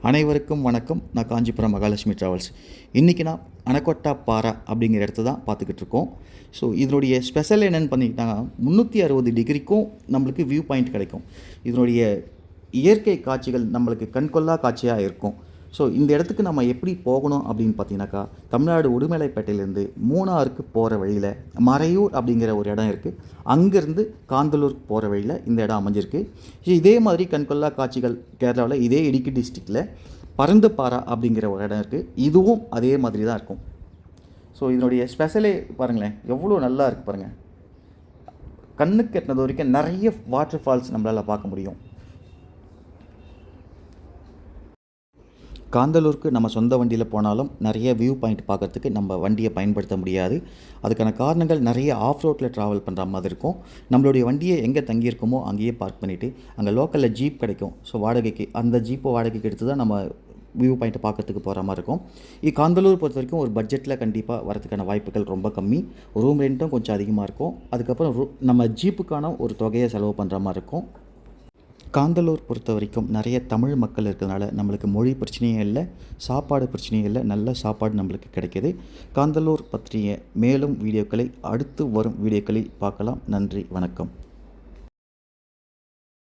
அனைவருக்கும் வணக்கம். நான் காஞ்சிபுரம் மகாலட்சுமி ட்ராவல்ஸ். இன்றைக்கி நான் அனகொட்டா பாறை அப்படிங்கிற இடத்த தான் பார்த்துக்கிட்டு இருக்கோம். ஸோ இதனுடைய ஸ்பெஷல் என்னென்னு பண்ணிக்கிட்டாங்கன்னா 360 டிகிரிக்கும் நம்மளுக்கு வியூ பாயிண்ட் கிடைக்கும். இதனுடைய இயற்கை காட்சிகள் நம்மளுக்கு கண்கொள்ளா காட்சியாக இருக்கும். ஸோ இந்த இடத்துக்கு நம்ம எப்படி போகணும் அப்படின்னு பார்த்தீங்கன்னாக்கா, தமிழ்நாடு உடுமலைப்பேட்டையிலேருந்து மூணாருக்கு போகிற வழியில் மறையூர் அப்படிங்கிற ஒரு இடம் இருக்குது. அங்கேருந்து காந்தலூருக்கு போகிற வழியில் இந்த இடம் அமைஞ்சிருக்கு. இதே மாதிரி கண்கொள்ளா காட்சிகள் கேரளாவில் இதே இடுக்கி டிஸ்ட்ரிக்டில் பரந்துப்பாரா அப்படிங்கிற ஒரு இடம் இருக்குது. இதுவும் அதே மாதிரி தான் இருக்கும். ஸோ இதனுடைய ஸ்பெஷலே பாருங்களேன், எவ்வளோ நல்லா இருக்குது பாருங்கள். கண்ணுக்கு எட்டினது வரைக்கும் நிறைய வாட்டர் ஃபால்ஸ் நம்மளால் பார்க்க முடியும். காந்தலூருக்கு நம்ம சொந்த வண்டியில் போனாலும் நிறைய வியூ பாயிண்ட் பார்க்குறதுக்கு நம்ம வண்டியை பயன்படுத்த முடியாது. அதுக்கான காரணங்கள் நிறைய ஆஃப் ரோட்டில் ட்ராவல் பண்ணுற மாதிரி இருக்கும். நம்மளுடைய வண்டியை எங்கே தங்கியிருக்கோமோ அங்கேயே பார்க் பண்ணிவிட்டு அங்கே லோக்கலில் ஜீப் கிடைக்கும். ஸோ வாடகைக்கு அந்த ஜீப்பை வாடகைக்கு எடுத்து தான் நம்ம வியூ பாயிண்ட்டை பார்க்கறதுக்கு போகிற மாதிரி இருக்கும். காந்தலூர் பொறுத்த வரைக்கும் ஒரு பட்ஜெட்டில் கண்டிப்பாக வரதுக்கான வாய்ப்புகள் ரொம்ப கம்மி. ரூம் ரெண்ட்டும் கொஞ்சம் அதிகமாக இருக்கும். அதுக்கப்புறம் நம்ம ஜீப்புக்கான ஒரு தொகையை செலவு பண்ணுற மாதிரி இருக்கும். காந்தலூர் பொறுத்த வரைக்கும் நிறைய தமிழ் மக்கள் இருக்கிறதுனால நம்மளுக்கு மொழி பிரச்சனையும் இல்லை, சாப்பாடு பிரச்சனையும் இல்லை. நல்ல சாப்பாடு நம்மளுக்கு கிடைக்கிது. காந்தலூர் பற்றிய மேலும் வீடியோக்களை அடுத்து வரும் வீடியோக்களில் பார்க்கலாம். நன்றி, வணக்கம்.